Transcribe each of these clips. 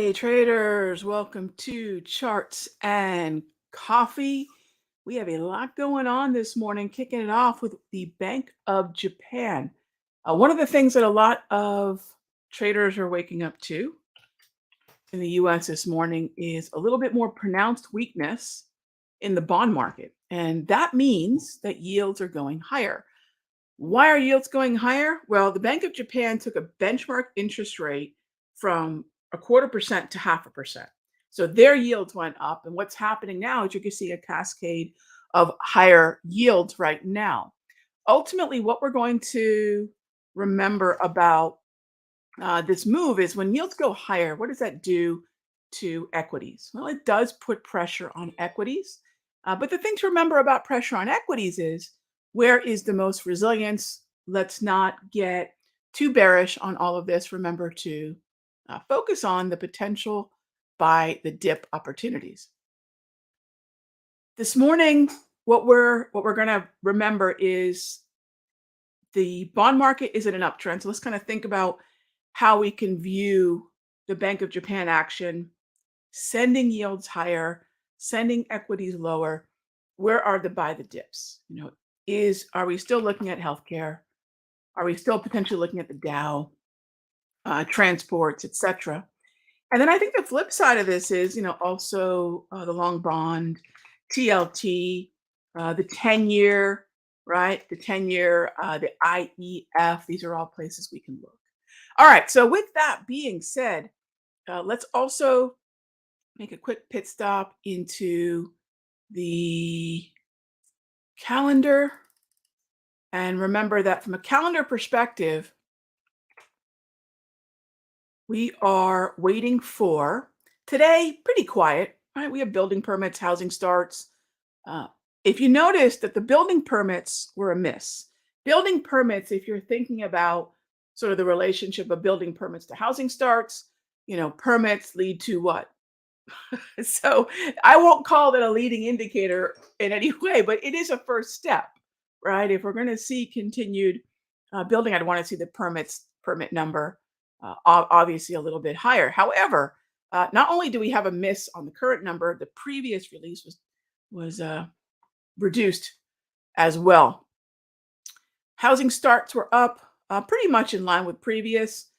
Hey traders, welcome to Charts and Coffee. We have a lot going on this morning, kicking it off with the Bank of Japan. One of the things that a lot of traders are waking up to in the US this morning is a little bit more pronounced weakness in the bond market. And that means that yields are going higher. Why are yields going higher? Well, the Bank of Japan took a benchmark interest rate from a quarter percent to 0.5%. So their yields went up. And what's happening now is you can see a cascade of higher yields right now. Ultimately, what we're going to remember about this move is when yields go higher, what does that do to equities? Well, it does put pressure on equities. But the thing to remember about pressure on equities is where is the most resilience? Let's not get too bearish on all of this. Remember to focus on the potential by the dip opportunities. This morning, what we're going to remember is the bond market is in an uptrend. So let's kind of think about how we can view the Bank of Japan action, sending yields higher, sending equities lower. Where are the buy the dips? Are we still looking at healthcare? Are we still potentially looking at the Dow, transports, etc.? And then I think the flip side of this is, also the long bond, TLT, the 10-year, right? The 10-year, the IEF. These are all places we can look. All right. So with that being said, let's also make a quick pit stop into the calendar. And remember that from a calendar perspective, we are waiting for today, pretty quiet, right? We have building permits, housing starts. If you notice that the building permits were a miss, building permits, if you're thinking about sort of the relationship of building permits to housing starts, permits lead to what? So I won't call that a leading indicator in any way, but it is a first step, right? If we're going to see continued building, I'd want to see the permit number obviously a little bit higher. However, not only do we have a miss on the current number, the previous release was reduced as well. Housing starts were up pretty much in line with previous.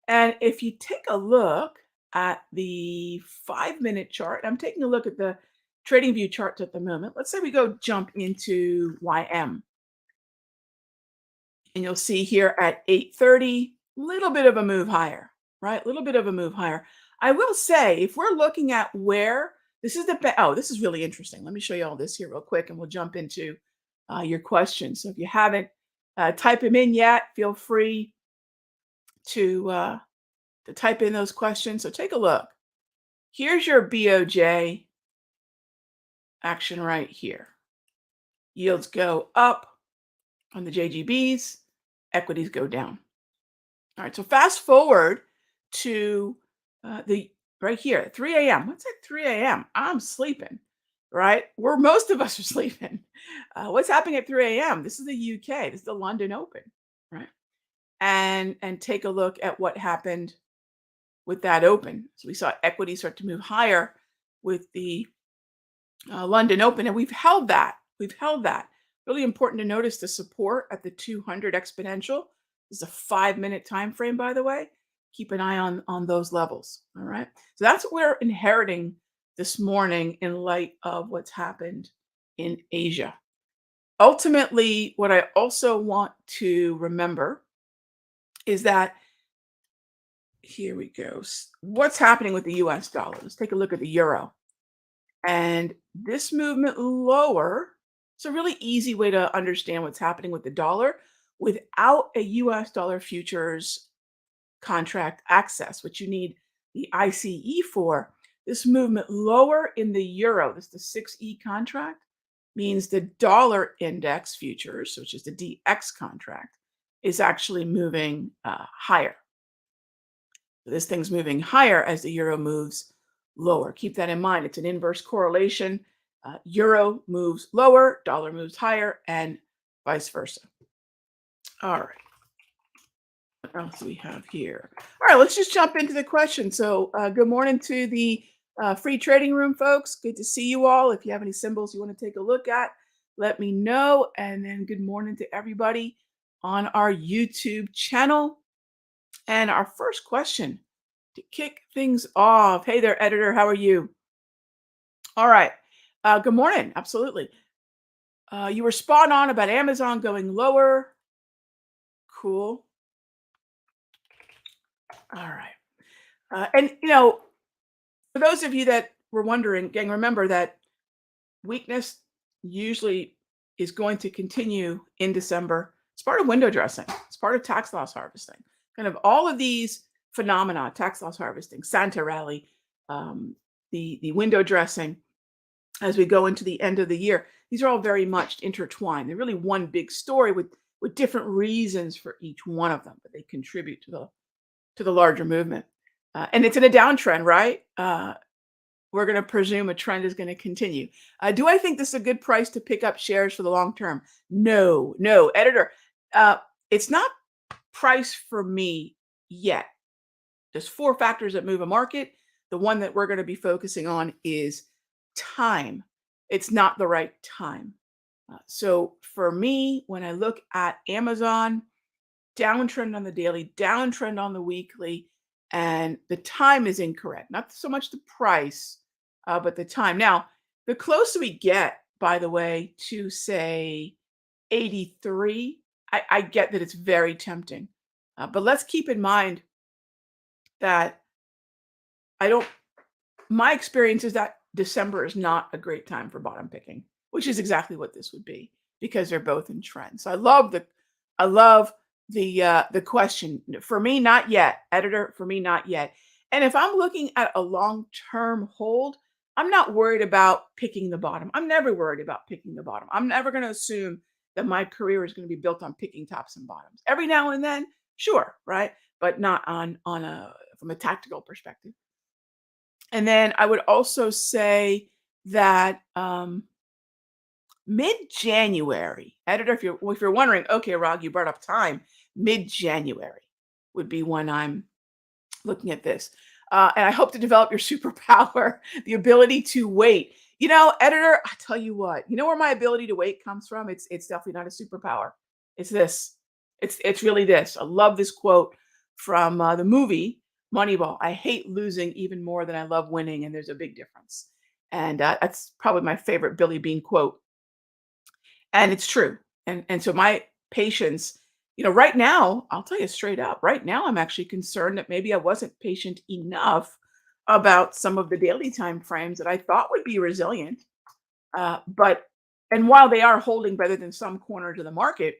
And if you take a look at the 5-minute chart, I'm taking a look at the trading view charts at the moment. Let's say we go jump into YM. And you'll see here at 8:30, little bit of a move higher, right? A little bit of a move higher. I will say, if we're looking at where this is this is really interesting. Let me show you all this here real quick, and we'll jump into your questions. So if you haven't typed them in yet, feel free to type in those questions. So take a look. Here's your BOJ action right here. Yields go up on the JGBs, equities go down. All right, so fast forward to the right here, 3 a.m. What's at 3 a.m.? I'm sleeping, right? Where most of us are sleeping. What's happening at 3 a.m.? This is the UK. This is the London Open, right? And take a look at what happened with that open. So we saw equity start to move higher with the London Open, and we've held that. We've held that. Really important to notice the support at the 200 exponential. This is a 5-minute time frame, by the way. Keep an eye on those levels. All right. So that's what we're inheriting this morning in light of what's happened in Asia. Ultimately, what I also want to remember is that here we go. What's happening with the US dollar? Let's take a look at the euro. And this movement lower, it's a really easy way to understand what's happening with the dollar without a US dollar futures contract access, which you need the ICE for. This movement lower in the euro, this is the 6E contract, means the dollar index futures, which is the DX contract, is actually moving higher. This thing's moving higher as the euro moves lower. Keep that in mind. It's an inverse correlation. Euro moves lower, dollar moves higher, and vice versa. All right. What else do we have here? All right, let's just jump into the question. So, good morning to the free trading room, folks. Good to see you all. If you have any symbols you want to take a look at, let me know. And then, good morning to everybody on our YouTube channel. And our first question to kick things off. Hey there, editor. How are you? All right. Good morning. Absolutely. You were spot on about Amazon going lower. Cool. All right. And for those of you that were wondering, gang, remember that weakness usually is going to continue in December. It's part of window dressing. It's part of tax loss harvesting. Kind of all of these phenomena: tax loss harvesting, Santa rally, the window dressing. As we go into the end of the year, these are all very much intertwined. They're really one big story with different reasons for each one of them, but they contribute to the larger movement. And it's in a downtrend, right? We're going to presume a trend is going to continue. Do I think this is a good price to pick up shares for the long term? No, no, editor. Uh, it's not price for me yet. There's four factors that move a market. The one that we're going to be focusing on is time. It's not the right time. So for me, when I look at Amazon, downtrend on the daily, downtrend on the weekly, and the time is incorrect. Not so much the price, but the time. Now, the closer we get, by the way, to say 83, I get that it's very tempting. But let's keep in mind that I don't, my experience is that December is not a great time for bottom picking, which is exactly what this would be because they're both in trend. So I love the question. For me, not yet. Editor, for me, not yet. And if I'm looking at a long-term hold, I'm not worried about picking the bottom. I'm never worried about picking the bottom. I'm never going to assume that my career is going to be built on picking tops and bottoms. Every now and then, sure, right? But not on a from a tactical perspective. And then I would also say that mid-January, editor, if you're wondering, okay, Rog, you brought up time. Mid-January would be when I'm looking at this. And I hope to develop your superpower, the ability to wait. Editor, I tell you what, you know where my ability to wait comes from? It's definitely not a superpower. It's this. It's really this. I love this quote from the movie Moneyball. I hate losing even more than I love winning, and there's a big difference. And that's probably my favorite Billy Bean quote. And it's true. And so my patience, right now, I'll tell you straight up, right now I'm actually concerned that maybe I wasn't patient enough about some of the daily time frames that I thought would be resilient. But and while they are holding better than some corners of the market,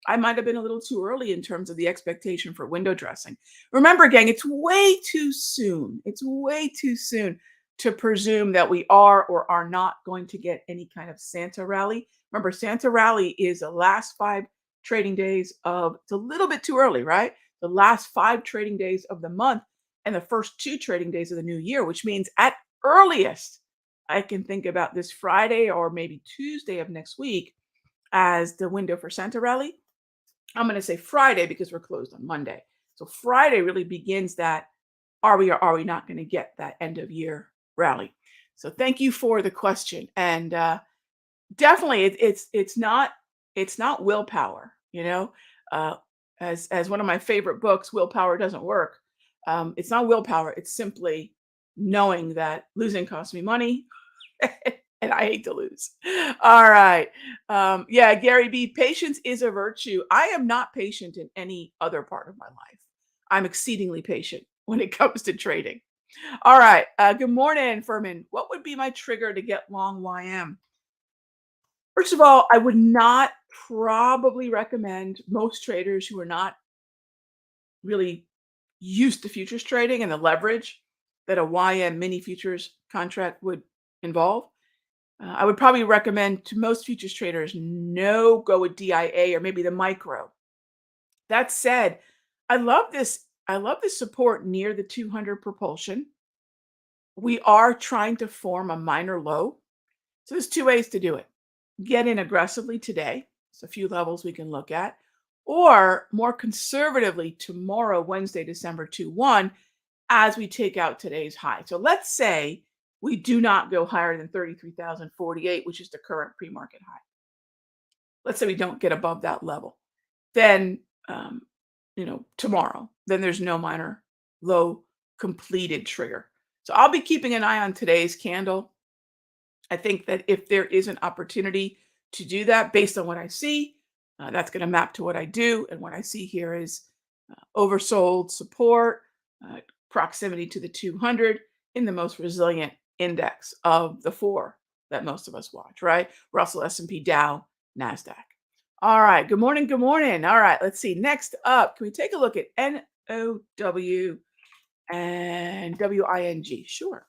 I might have been a little too early in terms of the expectation for window dressing. Remember, gang, it's way too soon. It's way too soon to presume that we are or are not going to get any kind of Santa rally. Remember, Santa rally is the last five trading days of, it's a little bit too early, right? The last five trading days of the month and the first two trading days of the new year, which means at earliest, I can think about this Friday or maybe Tuesday of next week as the window for Santa rally. I'm going to say Friday because we're closed on Monday. So Friday really begins that are we or are we not going to get that end of year rally? So thank you for the question. And definitely it's not willpower, as one of my favorite books, Willpower Doesn't Work. It's not willpower. It's simply knowing that losing costs me money and I hate to lose. All right. Yeah, Gary B, patience is a virtue. I am not patient in any other part of my life. I'm exceedingly patient when it comes to trading. All right. Good morning, Furman. What would be my trigger to get long YM? First of all, I would not probably recommend most traders who are not really used to futures trading and the leverage that a YM mini futures contract would involve. I would probably recommend to most futures traders no go with DIA or maybe the micro. That said, I love this. I love this support near the 200 propulsion. We are trying to form a minor low. So there's two ways to do it. Get in aggressively today. There's a few levels we can look at. or more conservatively tomorrow, Wednesday, December 2/1, as we take out today's high. So let's say we do not go higher than 33,048, which is the current pre-market high. Let's say we don't get above that level. Then, tomorrow, then there's no minor low completed trigger. So I'll be keeping an eye on today's candle. I think that if there is an opportunity to do that based on what I see, that's going to map to what I do. And what I see here is oversold support, uh, proximity to the 200 in the most resilient index of the four that most of us watch, right? Russell, S&P, Dow, NASDAQ. All right. Good morning. Good morning. All right. Let's see. Next up, can we take a look at NOW and WING? Sure.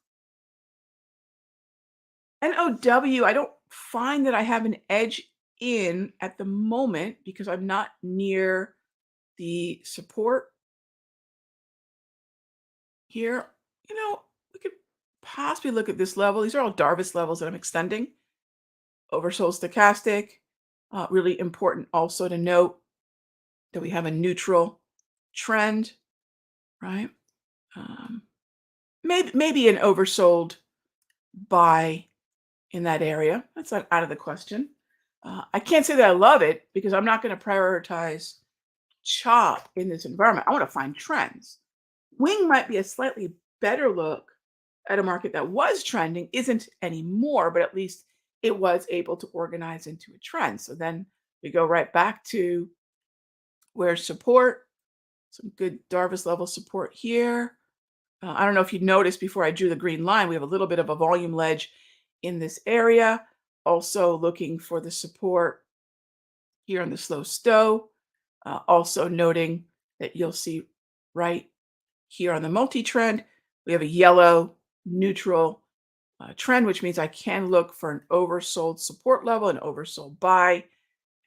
NOW, I don't find that I have an edge in at the moment because I'm not near the support here. We could possibly look at this level. These are all Darvis levels that I'm extending. Oversold stochastic. Really important also to note that we have a neutral trend, right? Um, maybe an oversold buy in that area. That's not out of the question. I can't say that I love it because I'm not going to prioritize chop in this environment. I want to find trends. Wing might be a slightly better look at a market that was trending, isn't anymore, but at least it was able to organize into a trend. So then we go right back to where support, some good Darvis level support here. I don't know if you noticed before I drew the green line, we have a little bit of a volume ledge in this area. Also looking for the support here on the slow stow. Also noting that you'll see right here on the multi-trend, we have a yellow neutral trend, which means I can look for an oversold support level, an oversold buy.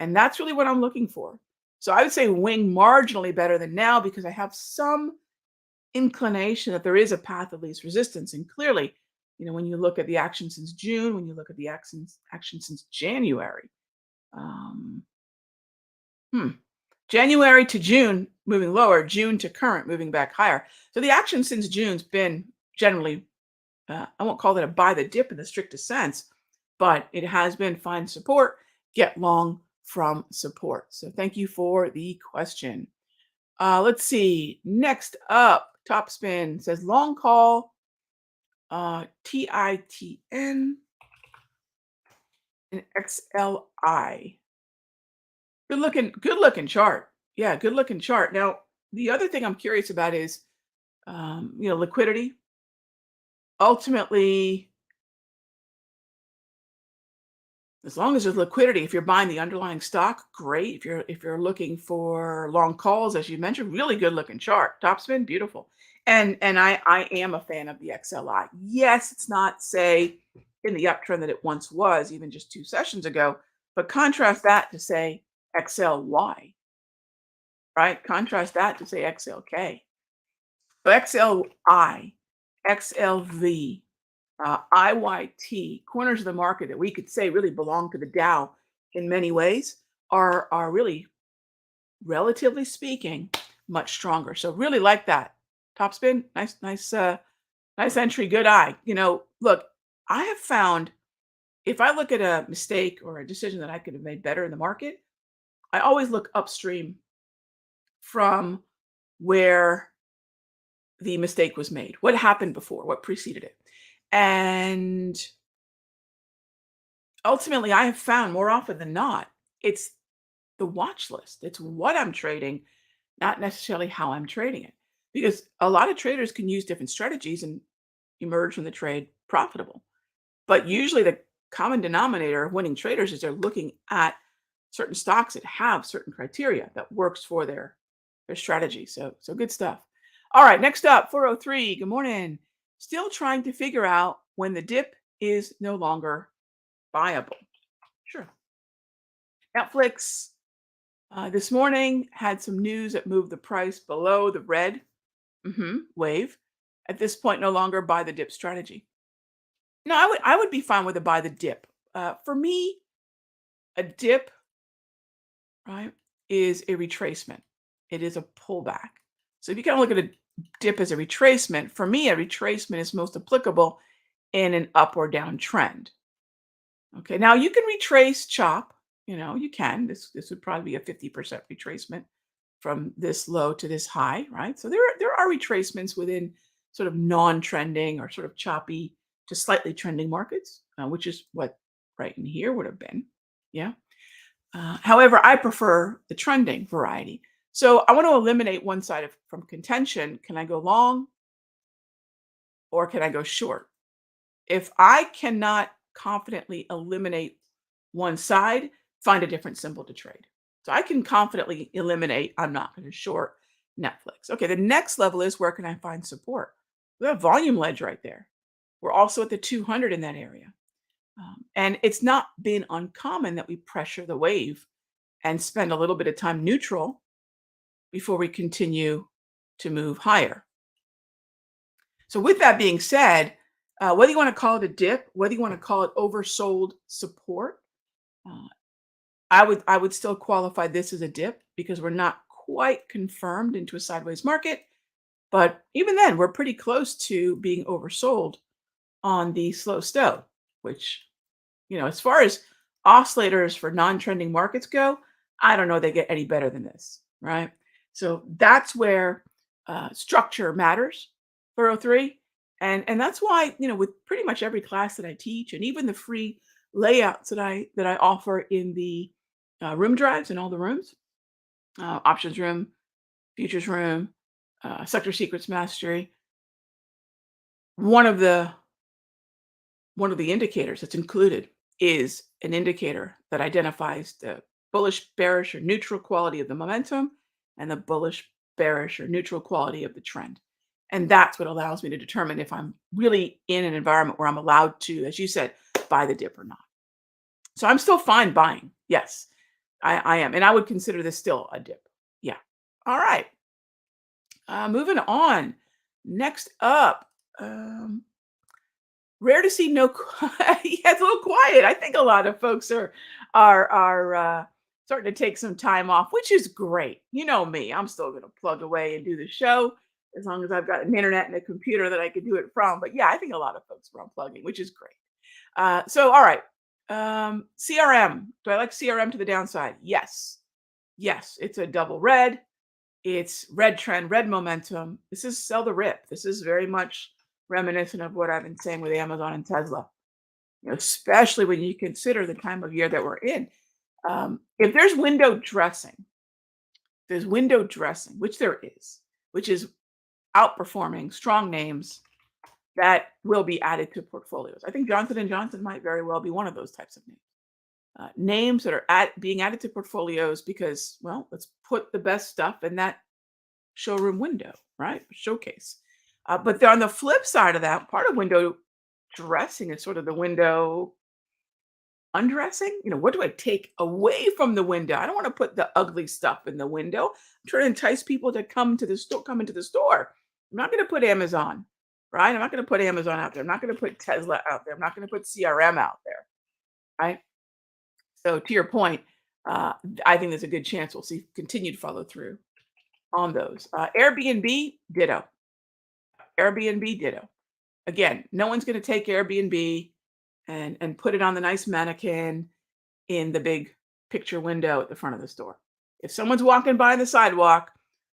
And that's really what I'm looking for. So I would say wing marginally better than now because I have some inclination that there is a path of least resistance. And clearly, when you look at the action since June, when you look at the action since January, um, hmm, January to June moving lower, June to current moving back higher. So the action since June's been generally, I won't call that a buy the dip in the strictest sense, but it has been find support, get long from support. So thank you for the question. Let's see. Next up, top spin says long call, TITN and XLI. Good looking chart. Yeah, good looking chart. Now, the other thing I'm curious about is, liquidity. Ultimately, as long as there's liquidity, if you're buying the underlying stock, great. If you're looking for long calls, as you mentioned, really good looking chart. Top spin, beautiful. And I am a fan of the XLI. Yes, it's not say in the uptrend that it once was, even just 2 sessions ago, but contrast that to say XLY, right? Contrast that to say XLK. So XLI, XLV, IYT, corners of the market that we could say really belong to the Dow in many ways are really, relatively speaking, much stronger. So really like that. Top spin, nice entry, good eye. Look, I have found if I look at a mistake or a decision that I could have made better in the market, I always look upstream from where the mistake was made. What happened before? What preceded it? And ultimately, I have found more often than not, it's the watch list. It's what I'm trading, not necessarily how I'm trading it. Because a lot of traders can use different strategies and emerge from the trade profitable. But usually, the common denominator of winning traders is they're looking at certain stocks that have certain criteria that works for their strategy. So good stuff. All right, next up, 403. Good morning. Still trying to figure out when the dip is no longer viable. Sure. Netflix this morning had some news that moved the price below the red wave. At this point, no longer buy the dip strategy. No, I would be fine with a buy the dip. For me, a dip, right? is a retracement. It is a pullback. So if you kind of look at a dip as a retracement, for me, a retracement is most applicable in an up or down trend. Okay. Now you can retrace chop, you can. This would probably be a 50% retracement from this low to this high, right? So there are retracements within sort of non-trending or sort of choppy to slightly trending markets, which is what right in here would have been. Yeah. However, I prefer the trending variety. So I want to eliminate one side from contention. Can I go long or can I go short? If I cannot confidently eliminate one side, find a different symbol to trade. So I can confidently eliminate, I'm not going to short Netflix. Okay, the next level is where can I find support? We have volume ledge right there. We're also at the 200 in that area. And it's not been uncommon that we pressure the wave and spend a little bit of time neutral before we continue to move higher. So with that being said, whether you want to call it a dip, whether you want to call it oversold support, uh, I would still qualify this as a dip because we're not quite confirmed into a sideways market. But even then, we're pretty close to being oversold on the slow stow, which, as far as oscillators for non-trending markets go, I don't know they get any better than this, right? So that's where structure matters for O3. And that's why, with pretty much every class that I teach and even the free layouts that I offer in the room drives in all the rooms, options room, futures room, sector secrets mastery, one of the one of the indicators that's included is an indicator that identifies the bullish, bearish, or neutral quality of the momentum and the bullish, bearish, or neutral quality of the trend. And that's what allows me to determine if I'm really in an environment where I'm allowed to, as you said, buy the dip or not. So I'm still fine buying. Yes, I am. And I would consider this still a dip. Yeah. All right. Moving on. Next up, rare to see no yeah, it's a little quiet. I think a lot of folks are starting to take some time off, which is great. You know me, I'm still going to plug away and do the show as long as I've got an internet and a computer that I can do it from. But yeah, I think a lot of folks are unplugging, which is great. So all right, CRM. Do I like CRM to the downside? Yes, yes. It's a double red. It's red trend, red momentum. This is sell the rip. This is very much reminiscent of what I've been saying with Amazon and Tesla, especially when you consider the time of year that we're in. If there's window dressing, which there is, which is outperforming strong names that will be added to portfolios. I think Johnson and Johnson might very well be one of those types of names. Names that are being added to portfolios because, well, let's put the best stuff in that showroom window, right? Showcase. But on the flip side of that, part of window dressing is sort of the window undressing. What do I take away from the window? I don't want to put the ugly stuff in the window. I'm trying to entice people to come into the store. I'm not going to put Amazon, right? I'm not going to put Amazon out there. I'm not going to put Tesla out there. I'm not going to put CRM out there, right? So to your point, I think there's a good chance we'll see continued follow through on those. Airbnb, ditto. Airbnb, ditto. Again, no one's going to take Airbnb and put it on the nice mannequin in the big picture window at the front of the store. If someone's walking by the sidewalk,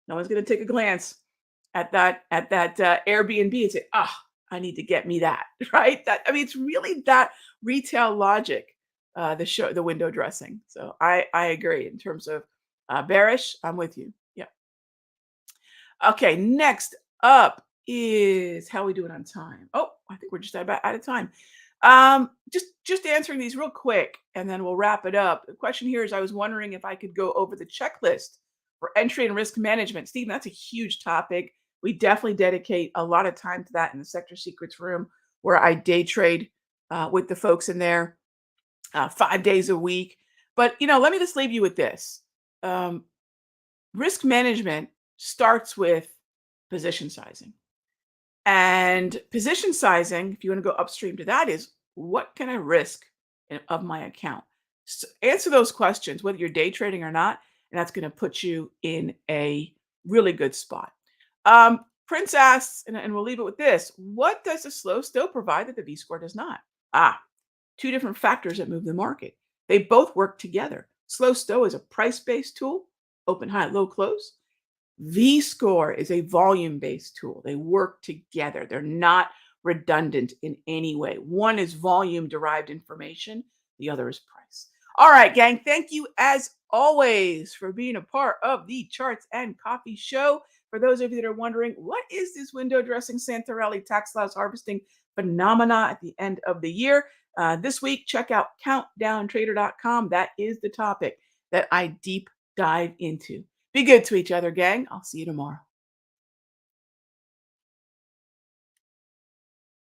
no one's going to take a glance at that Airbnb and say, I need to get me that." Right? It's really that retail logic. The window dressing. So I agree in terms of bearish. I'm with you. Yeah. Okay. Next up is how we doing on time. Oh, I think we're just about out of time. Just answering these real quick, and then we'll wrap it up. The question here is, I was wondering if I could go over the checklist for entry and risk management. Steve, that's a huge topic. We definitely dedicate a lot of time to that in the Sector Secrets room, where I day trade with the folks in there 5 days a week. But let me just leave you with this. Risk management starts with position sizing. And position sizing, if you want to go upstream to that, is what can I risk of my account? So answer those questions, whether you're day trading or not, and that's going to put you in a really good spot. Prince asks, and we'll leave it with this: what does a slow still provide that the V score does not? Ah, two different factors that move the market. They both work together. Slow stow is a price based tool, open, high, low, close. V score is a volume based tool. They work together, they're not redundant in any way. One is volume derived information, the other is price. All right, gang, thank you as always for being a part of the Charts and Coffee Show. For those of you that are wondering, what is this window dressing Santa Rally tax loss harvesting phenomena at the end of the year? This week, check out countdowntrader.com. That is the topic that I deep dive into. Be good to each other, gang. I'll see you tomorrow.